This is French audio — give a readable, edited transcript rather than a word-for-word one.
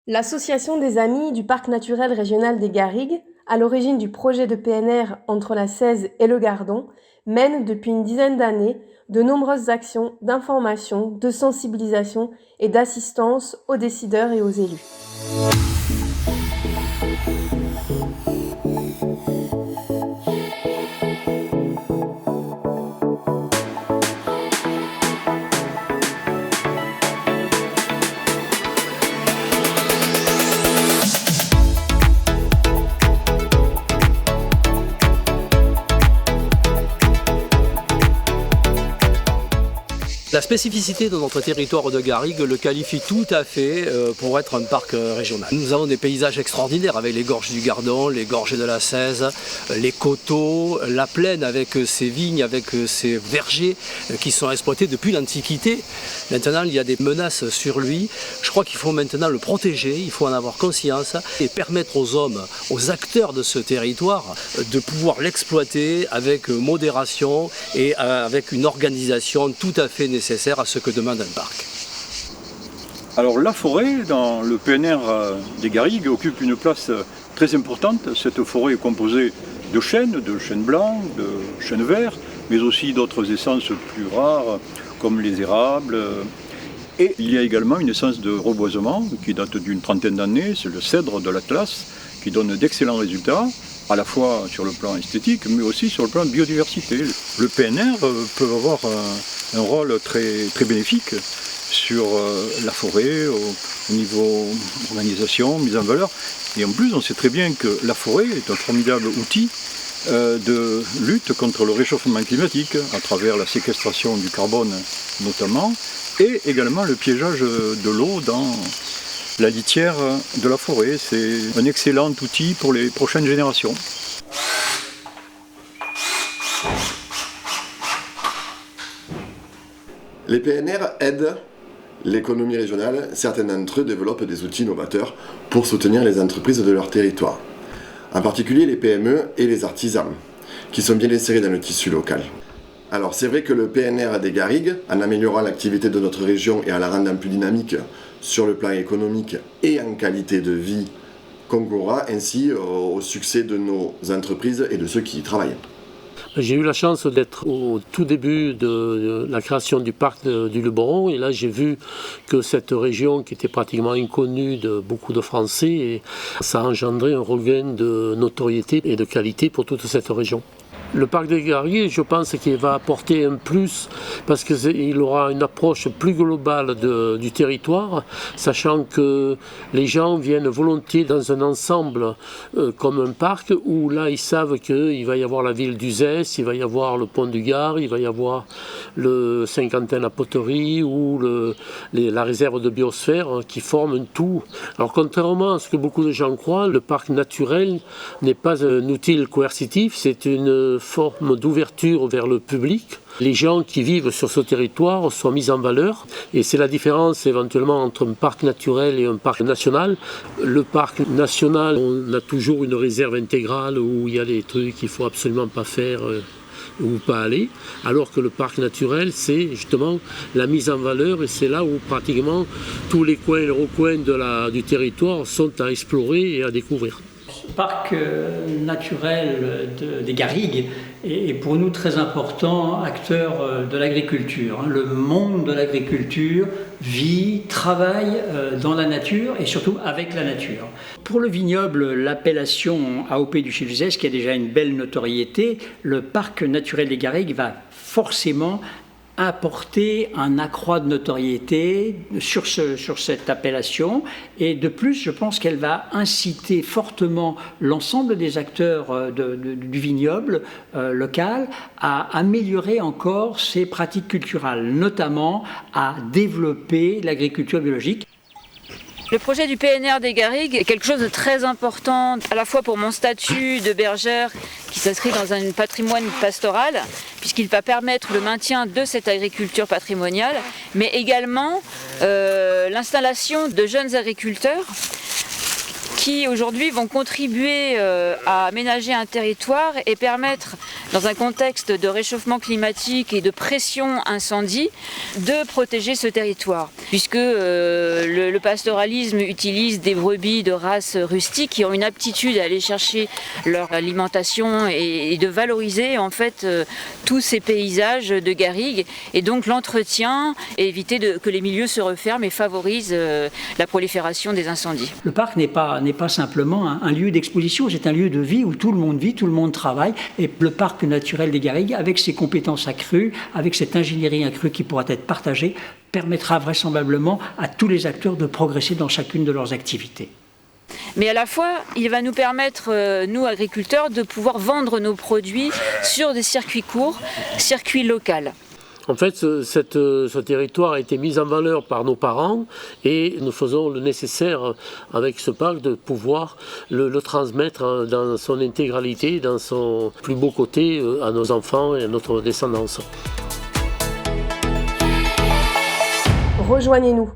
L'association des amis du parc naturel régional des Garrigues, à l'origine du projet de PNR entre la Cèze et le Gardon, mène depuis une dizaine d'années de nombreuses actions d'information, de sensibilisation et d'assistance aux décideurs et aux élus. La spécificité de notre territoire de Garrigues le qualifie tout à fait pour être un parc régional. Nous avons des paysages extraordinaires avec les gorges du Gardon, les gorges de la Cèze, les coteaux, la plaine avec ses vignes, avec ses vergers qui sont exploités depuis l'Antiquité. Maintenant, il y a des menaces sur lui. Je crois qu'il faut maintenant le protéger, il faut en avoir conscience et permettre aux hommes, aux acteurs de ce territoire de pouvoir l'exploiter avec modération et avec une organisation tout à fait nécessaire à ce que demande un parc. Alors la forêt dans le PNR des Garrigues occupe une place très importante. Cette forêt est composée de chênes blancs, de chênes verts, mais aussi d'autres essences plus rares comme les érables. Et il y a également une essence de reboisement qui date d'une trentaine d'années, c'est le cèdre de l'Atlas, qui donne d'excellents résultats, à la fois sur le plan esthétique, mais aussi sur le plan de biodiversité. Le PNR peut avoir un rôle très, très bénéfique sur la forêt, au niveau organisation, mise en valeur. Et en plus, on sait très bien que la forêt est un formidable outil de lutte contre le réchauffement climatique, à travers la séquestration du carbone notamment, et également le piégeage de l'eau dans la litière de la forêt. C'est un excellent outil pour les prochaines générations. Les PNR aident l'économie régionale. Certains d'entre eux développent des outils novateurs pour soutenir les entreprises de leur territoire. En particulier les PME et les artisans, qui sont bien insérés dans le tissu local. Alors c'est vrai que le PNR des Garrigues, en améliorant l'activité de notre région et en la rendant plus dynamique sur le plan économique et en qualité de vie, concourra ainsi au succès de nos entreprises et de ceux qui y travaillent. J'ai eu la chance d'être au tout début de la création du parc du Luberon et là j'ai vu que cette région qui était pratiquement inconnue de beaucoup de Français, et ça a engendré un regain de notoriété et de qualité pour toute cette région. Le parc des Garrigues, je pense qu'il va apporter un plus parce qu'il aura une approche plus globale du territoire, sachant que les gens viennent volontiers dans un ensemble comme un parc où là ils savent qu'il va y avoir la ville d'Uzès, il va y avoir le pont du Gard, il va y avoir le Saint-Quentin à Poterie ou la réserve de biosphère qui forment un tout. Alors contrairement à ce que beaucoup de gens croient, le parc naturel n'est pas un outil coercitif, c'est une forme d'ouverture vers le public. Les gens qui vivent sur ce territoire sont mis en valeur et c'est la différence éventuellement entre un parc naturel et un parc national. Le parc national, on a toujours une réserve intégrale où il y a des trucs qu'il ne faut absolument pas faire ou pas aller, alors que le parc naturel, c'est justement la mise en valeur et c'est là où pratiquement tous les coins et les recoins du territoire sont à explorer et à découvrir. Le parc naturel des Garrigues est pour nous très important, acteur de l'agriculture. Le monde de l'agriculture vit, travaille dans la nature et surtout avec la nature. Pour le vignoble, l'appellation AOP du Chiluzès, qui a déjà une belle notoriété, le parc naturel des Garrigues va forcément apporter un accroît de notoriété sur cette appellation et de plus je pense qu'elle va inciter fortement l'ensemble des acteurs du vignoble local à améliorer encore ses pratiques culturelles, notamment à développer l'agriculture biologique. Le projet du PNR des Garrigues est quelque chose de très important, à la fois pour mon statut de bergère qui s'inscrit dans un patrimoine pastoral, puisqu'il va permettre le maintien de cette agriculture patrimoniale, mais également l'installation de jeunes agriculteurs qui aujourd'hui vont contribuer à aménager un territoire et permettre dans un contexte de réchauffement climatique et de pression incendie, de protéger ce territoire. Puisque le pastoralisme utilise des brebis de race rustique qui ont une aptitude à aller chercher leur alimentation et de valoriser en fait tous ces paysages de garrigues, et donc l'entretien et éviter que les milieux se referment et favorise la prolifération des incendies. Le parc n'est pas simplement un lieu d'exposition, c'est un lieu de vie où tout le monde vit, tout le monde travaille, et le parc naturel des garrigues, avec ses compétences accrues, avec cette ingénierie accrue qui pourra être partagée, permettra vraisemblablement à tous les acteurs de progresser dans chacune de leurs activités. Mais à la fois, il va nous permettre, nous agriculteurs, de pouvoir vendre nos produits sur des circuits courts, circuits locaux. En fait, ce territoire a été mis en valeur par nos parents et nous faisons le nécessaire avec ce parc de pouvoir le transmettre dans son intégralité, dans son plus beau côté à nos enfants et à notre descendance. Rejoignez-nous